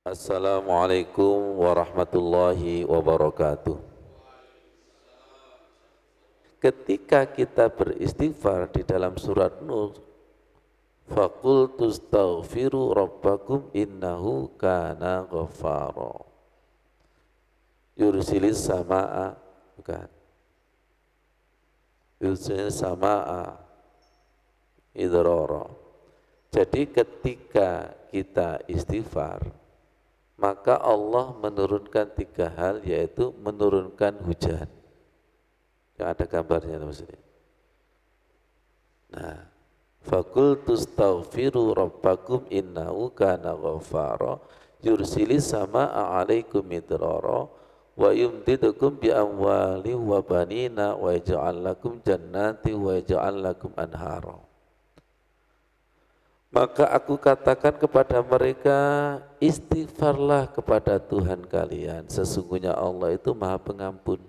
Assalamualaikum warahmatullahi wabarakatuh. Ketika kita beristighfar di dalam surat Nur, faqul tustaghfiru rabbakum innahu kana ghaffara. Yursilis samaa, bukan. Yursilis samaa idrara. Jadi ketika kita istighfar, maka Allah menurunkan tiga hal, yaitu menurunkan hujan. Yang ada gambarnya maksudnya. Nah, faqul tustaghfiru rabbakum innahu kana ghaffara yursilis samaa 'alaikum midrara wa yumdidukum bi amwali wa banina wa yaj'al lakum jannati wa yaj'al lakum anhara. Maka aku katakan kepada mereka, istighfarlah kepada Tuhan kalian, sesungguhnya Allah itu Maha Pengampun.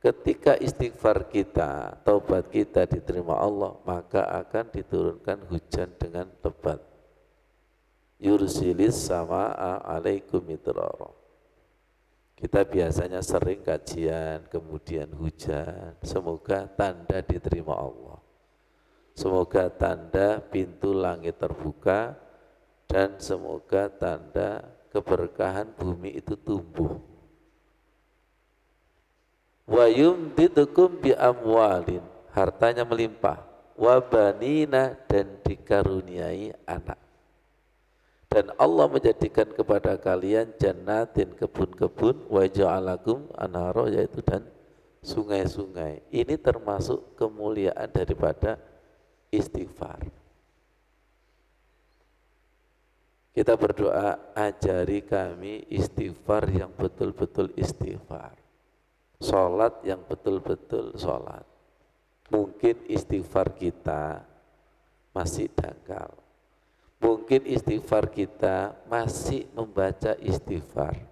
Ketika istighfar kita, taubat kita diterima Allah, maka akan diturunkan hujan dengan lebat. Yursilis samaa 'alaikum midrara. Kita biasanya sering kajian, kemudian hujan. Semoga tanda diterima Allah. Semoga tanda pintu langit terbuka, dan semoga tanda keberkahan bumi itu tumbuh. Wa yumdidukum bi amwalin, hartanya melimpah, wa banina, dan dikaruniai anak. Dan Allah menjadikan kepada kalian jannatin, kebun-kebun, wa ja'alakum anhara, yaitu dan sungai-sungai. Ini termasuk kemuliaan daripada istighfar. Kita berdoa, ajari kami istighfar yang betul-betul istighfar. Sholat yang betul-betul sholat. Mungkin istighfar kita masih dangkal. Mungkin istighfar kita masih membaca istighfar.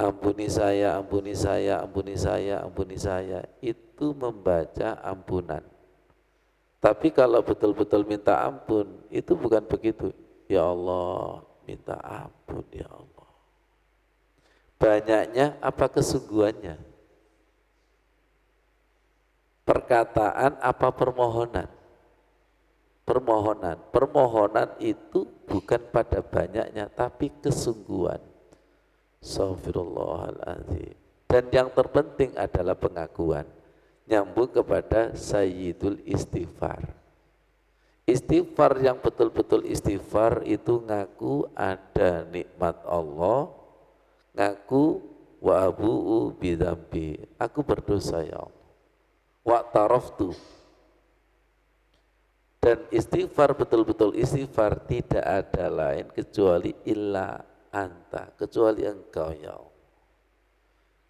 Ampuni saya, ampuni saya, ampuni saya, ampuni saya. Itu membaca ampunan. Tapi kalau betul-betul minta ampun, itu bukan begitu. Ya Allah, minta ampun ya Allah. Banyaknya apa kesungguhannya? Perkataan apa permohonan? Permohonan. Permohonan itu bukan pada banyaknya, tapi kesungguhan. Astaghfirullahaladzim. Dan yang terpenting adalah pengakuan. Nyambung kepada sayyidul istighfar. Istighfar yang betul-betul istighfar itu ngaku ada nikmat Allah, ngaku wa abu'u bidzambi, aku berdosa ya Allah. Wa taraftu. Dan istighfar betul-betul istighfar tidak ada lain kecuali illa anta, kecuali engkau ya Allah.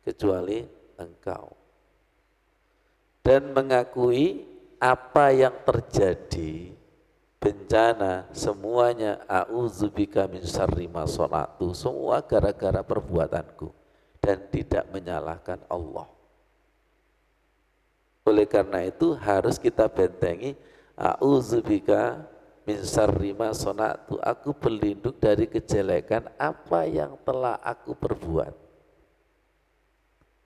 Kecuali engkau. Dan mengakui apa yang terjadi, bencana, semuanya, a'udzubika min syarri ma shana'tu, semua gara-gara perbuatanku, dan tidak menyalahkan Allah. Oleh karena itu harus kita bentengi, a'udzubika min syarri ma shana'tu, aku berlindung dari kejelekan apa yang telah aku perbuat.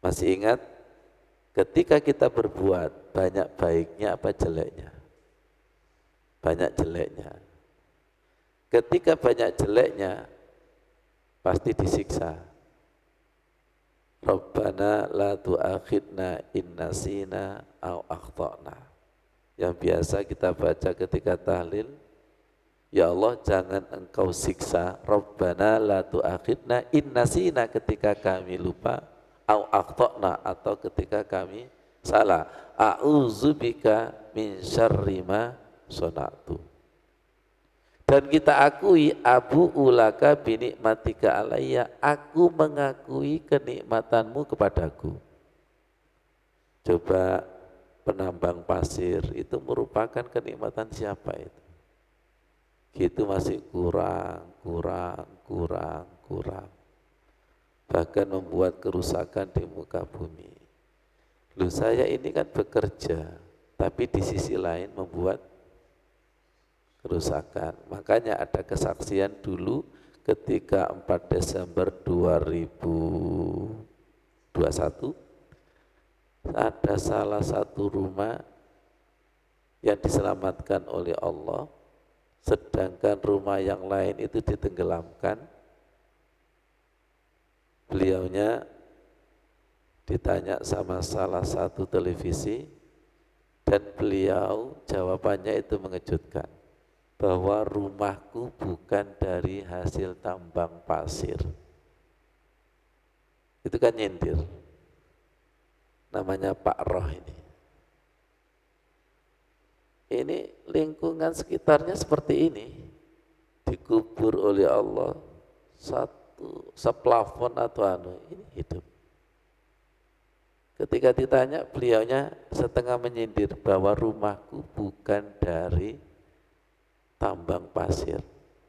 Masih ingat? Ketika kita berbuat, banyak baiknya apa jeleknya? Banyak jeleknya. Ketika banyak jeleknya, pasti disiksa. Rabbana la tu'akhidna in nasina au akhtana. Yang biasa kita baca ketika tahlil, ya Allah jangan engkau siksa, Rabbana la tu'akhidna in nasina, ketika kami lupa, au akhtana, atau ketika kami salah. A'udzubika min syarri ma shana'tu. Dan kita akui, abu ulaka binikmatika alayya, aku mengakui kenikmatanmu kepadaku. Coba penambang pasir itu merupakan kenikmatan siapa itu? Gitu masih kurang. Bahkan membuat kerusakan di muka bumi. Loh, saya ini kan bekerja, tapi di sisi lain membuat kerusakan. Makanya ada kesaksian dulu ketika 4 Desember 2021 ada salah satu rumah yang diselamatkan oleh Allah, sedangkan rumah yang lain itu ditenggelamkan. Beliaunya ditanya sama salah satu televisi dan beliau jawabannya itu mengejutkan, bahwa rumahku bukan dari hasil tambang pasir. Itu kan nyindir, namanya Pak Roh ini. Ini lingkungan sekitarnya seperti ini, dikubur oleh Allah satu seplafon atau ini hidup. Ketika ditanya, beliaunya setengah menyindir bahwa rumahku bukan dari tambang pasir,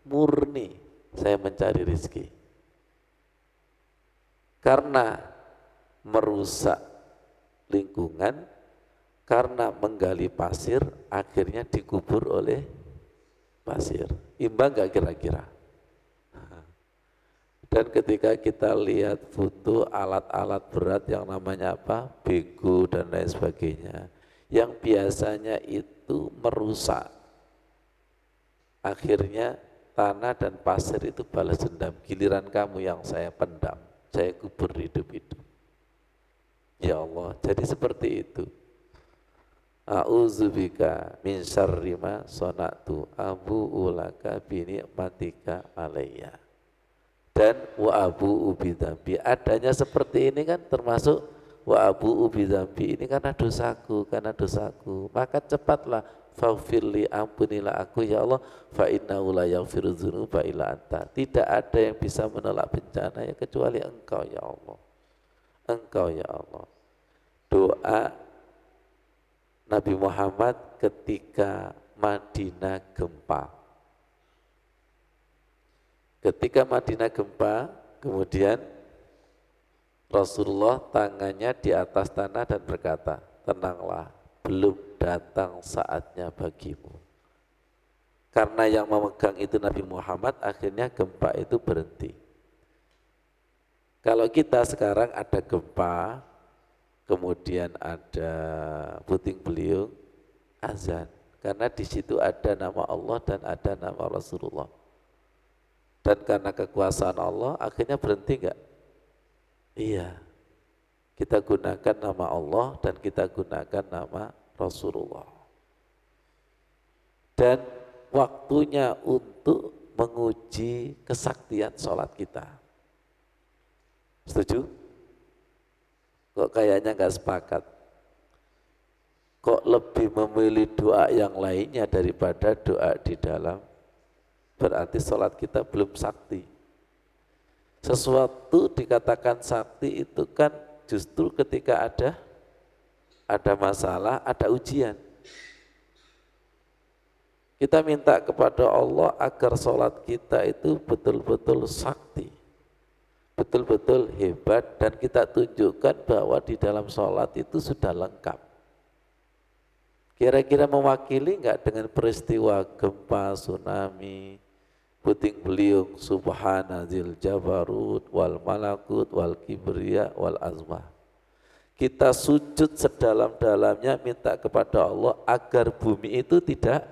murni saya mencari rezeki. Karena merusak lingkungan, karena menggali pasir, akhirnya dikubur oleh pasir. Imbang gak kira-kira? Dan ketika kita lihat foto alat-alat berat yang namanya apa? Bego dan lain sebagainya, yang biasanya itu merusak, akhirnya tanah dan pasir itu balas dendam. Giliran kamu yang saya pendam, saya kubur hidup-hidup. Ya Allah, jadi seperti itu. A'udzubika min syarri ma sona'tu abu'u laka bi ni'matika alayya. Dan wa abu'u bidzambi, adanya seperti ini kan termasuk wa abu'u bidzambi, ini karena dosaku, maka cepatlah faghfirli, ampunilah aku ya Allah, fa innahu la yaghfiru dzunuba illa anta. Tidak ada yang bisa menolak bencana ya kecuali Engkau ya Allah. Engkau ya Allah. Doa Nabi Muhammad ketika Madinah gempa. Ketika Madinah gempa, kemudian Rasulullah tangannya di atas tanah dan berkata, tenanglah, belum datang saatnya bagimu. Karena yang memegang itu Nabi Muhammad, akhirnya gempa itu berhenti. Kalau kita sekarang ada gempa, kemudian ada puting beliung, azan. Karena di situ ada nama Allah dan ada nama Rasulullah. Dan karena kekuasaan Allah, akhirnya berhenti enggak? Iya. Kita gunakan nama Allah dan kita gunakan nama Rasulullah. Dan waktunya untuk menguji kesaktian sholat kita. Setuju? Kok kayaknya enggak sepakat? Kok lebih memilih doa yang lainnya daripada doa di dalam? Berarti sholat kita belum sakti. Sesuatu dikatakan sakti itu kan justru ketika ada masalah, ada ujian. Kita minta kepada Allah agar sholat kita itu betul-betul sakti, betul-betul hebat, dan kita tunjukkan bahwa di dalam sholat itu sudah lengkap. Kira-kira mewakili enggak dengan peristiwa gempa, tsunami, puting beliung, subhanazil jabarut wal malakut wal kibriya wal azmah. Kita sujud sedalam-dalamnya minta kepada Allah agar bumi itu tidak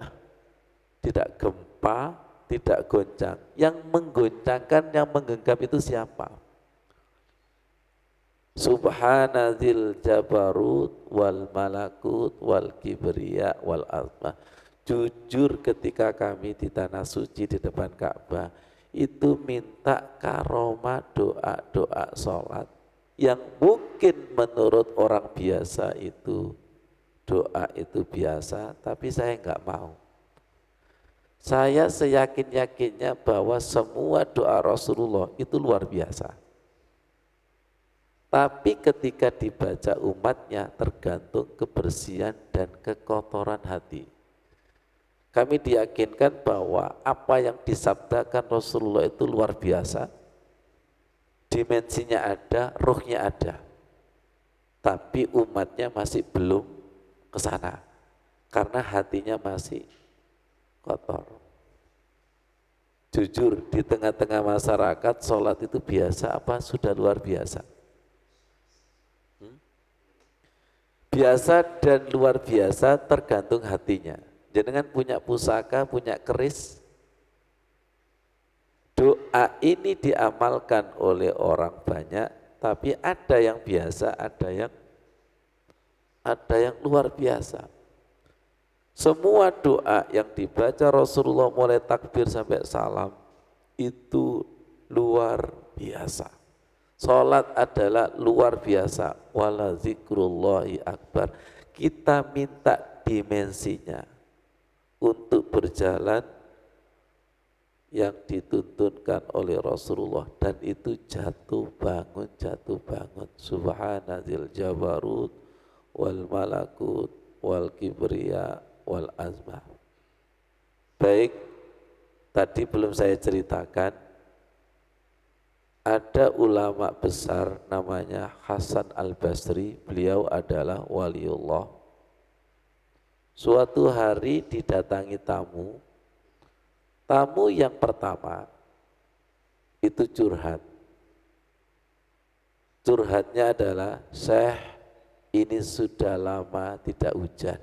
gempa, tidak goncang. Yang menggoncangkan, yang menggenggam itu siapa? Subhanazil jabarut wal malakut wal kibriya wal azmah. Jujur ketika kami di tanah suci di depan Ka'bah itu minta karomah doa-doa sholat yang mungkin menurut orang biasa itu doa itu biasa, tapi saya enggak mau. Saya seyakin-yakinnya bahwa semua doa Rasulullah itu luar biasa. Tapi ketika dibaca umatnya tergantung kebersihan dan kekotoran hati. Kami diyakinkan bahwa apa yang disabdakan Rasulullah itu luar biasa, dimensinya ada, ruhnya ada, tapi umatnya masih belum ke sana, karena hatinya masih kotor. Jujur, di tengah-tengah masyarakat sholat itu biasa apa sudah luar biasa? Biasa dan luar biasa tergantung hatinya. Jangan punya pusaka, punya keris, doa ini diamalkan oleh orang banyak, tapi ada yang biasa, ada yang luar biasa. Semua doa yang dibaca Rasulullah mulai takbir sampai salam itu luar biasa. Salat adalah luar biasa. Wala zikrullahi akbar. Kita minta dimensinya untuk berjalan yang dituntunkan oleh Rasulullah, dan itu jatuh bangun. Subhanazil jabarut wal malakut wal kibriya wal azmah. Baik, tadi belum saya ceritakan, ada ulama besar namanya Hasan al-Basri, beliau adalah waliullah. Suatu hari didatangi tamu yang pertama itu curhat. Curhatnya adalah, Syekh, ini sudah lama tidak hujan.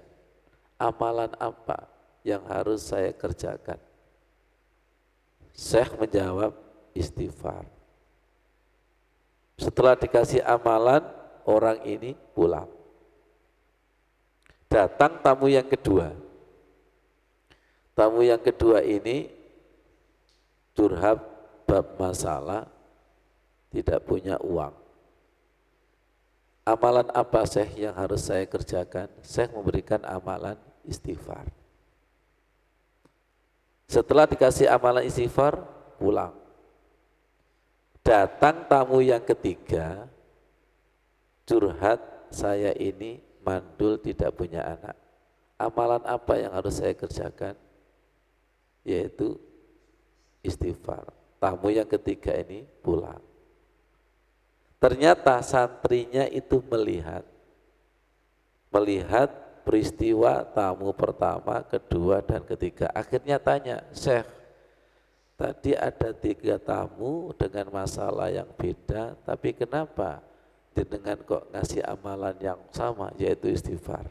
Amalan apa yang harus saya kerjakan? Syekh menjawab, istighfar. Setelah dikasih amalan, orang ini pulang. Datang tamu yang kedua. Tamu yang kedua ini curhat bab masalah tidak punya uang. Amalan apa Syekh yang harus saya kerjakan? Syekh memberikan amalan istighfar. Setelah dikasih amalan istighfar, pulang. Datang tamu yang ketiga, curhat, saya ini mandul tidak punya anak. Amalan apa yang harus saya kerjakan? Yaitu istighfar. Tamu yang ketiga ini pulang. Ternyata santrinya itu melihat peristiwa tamu pertama, kedua, dan ketiga. Akhirnya tanya, Syekh, tadi ada 3 tamu dengan masalah yang beda, tapi kenapa jenengan kok ngasih amalan yang sama, yaitu istighfar?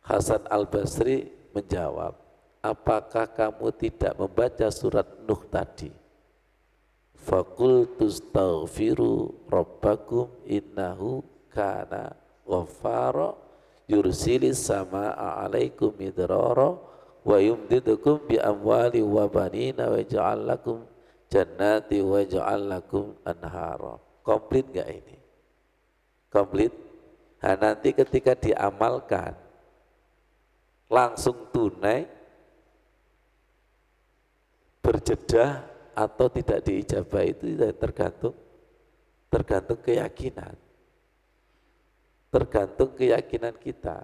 Hasan al-Basri menjawab, apakah kamu tidak membaca surat Nuh tadi? Faqultu astaghfiru rabbakum innahu kana ghaffara yursilis samaa alaikum midrara wa yumdidukum bi amwali wa banina wa ja'al lakum jannati wa ja'al lakum anhara. Komplit enggak ini? Komplit? Nah, nanti ketika diamalkan langsung tunai, berjedah atau tidak diijabah itu tergantung keyakinan. Tergantung keyakinan kita.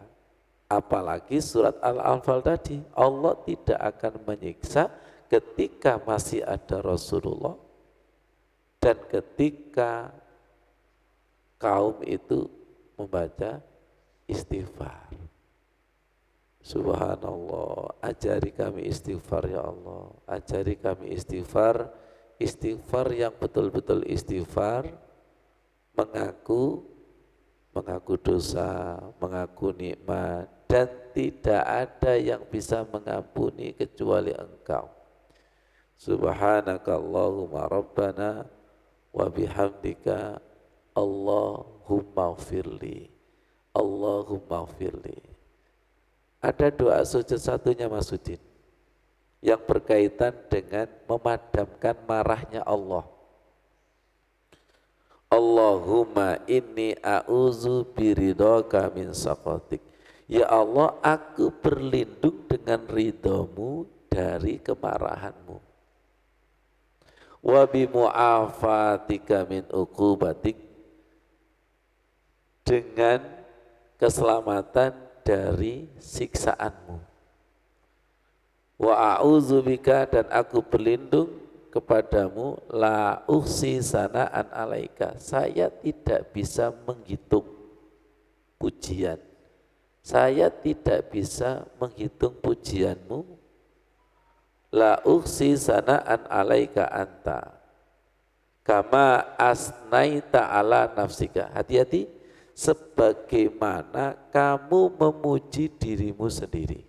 Apalagi surat Al-Anfal tadi, Allah tidak akan menyiksa ketika masih ada Rasulullah dan ketika kaum itu membaca istighfar. Subhanallah, ajari kami istighfar ya Allah, ajari kami istighfar yang betul-betul istighfar, mengaku dosa, mengaku nikmat, dan tidak ada yang bisa mengampuni kecuali Engkau. Subhanakallahumma rabbana wa bihamdika Allahumma firli, Allahumma firli. Ada doa sujud satunya Mas Udin yang berkaitan dengan memadamkan marahnya Allah. Allahumma inni a'udzu biridhaka min sakhatik. Ya Allah, aku berlindung dengan ridhamu dari kemarahanmu. Wa bi mu'afatika min uqubatik, dengan keselamatan dari siksaanmu. Wa a'udzubika, dan aku berlindung kepadamu, la uhsi sana'an alaika, saya tidak bisa menghitung pujian, Saya tidak bisa menghitung pujianmu. La uksi sana'an alaika anta kama asnaita ala nafsika. Hati-hati, sebagaimana kamu memuji dirimu sendiri.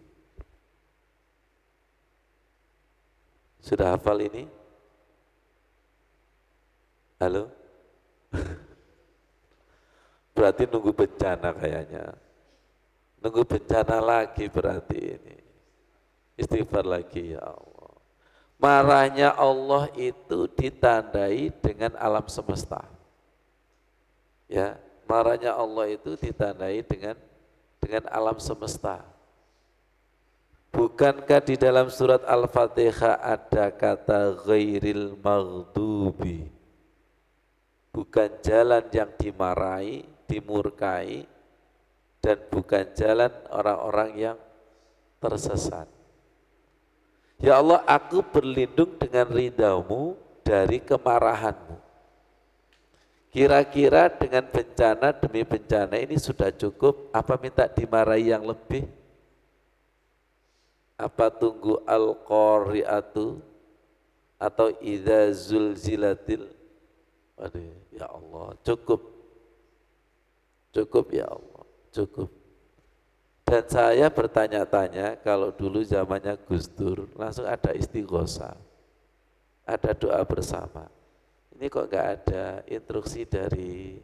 Sudah hafal ini? Halo? Berarti nunggu bencana kayaknya. Nunggu bencana lagi berarti ini. Istighfar lagi ya Allah. Marahnya Allah itu ditandai dengan alam semesta. Ya, marahnya Allah itu ditandai dengan alam semesta. Bukankah di dalam surat Al-Fatihah ada kata ghairil maghdubi? Bukan jalan yang dimarahi, dimurkai, dan bukan jalan orang-orang yang tersesat. Ya Allah, aku berlindung dengan ridhamu dari kemarahanmu. Kira-kira dengan bencana demi bencana ini sudah cukup, apa minta dimarahi yang lebih? Apa tunggu al-qari'atu atau idza zulzilatil? Aduh, ya Allah, cukup. Cukup ya Allah, cukup. Dan saya bertanya-tanya, kalau dulu zamannya Gus Dur, langsung ada istighosah, ada doa bersama. Ini kok nggak ada instruksi dari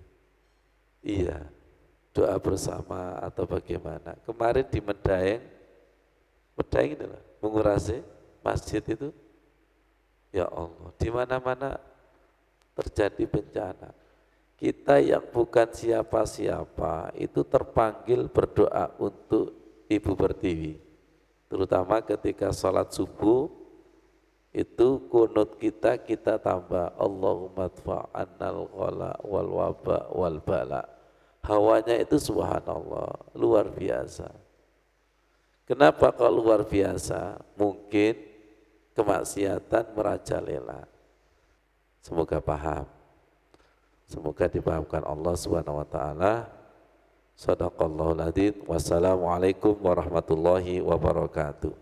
doa bersama atau bagaimana? Kemarin di Medaeng itu lah, mengurasi masjid itu, ya Allah, di mana-mana terjadi bencana. Kita yang bukan siapa-siapa itu terpanggil berdoa untuk Ibu Pertiwi. Terutama ketika sholat subuh, itu kunut kita tambah Allahumma dfa'annal ghala wal waba wal bala. Hawanya itu subhanallah, luar biasa. Kenapa kok luar biasa? Mungkin kemaksiatan merajalela. Semoga paham. Semoga dipahamkan Allah Subhanahu wa taala. Shadaqallahul adzim. Wassalamualaikum warahmatullahi wabarakatuh.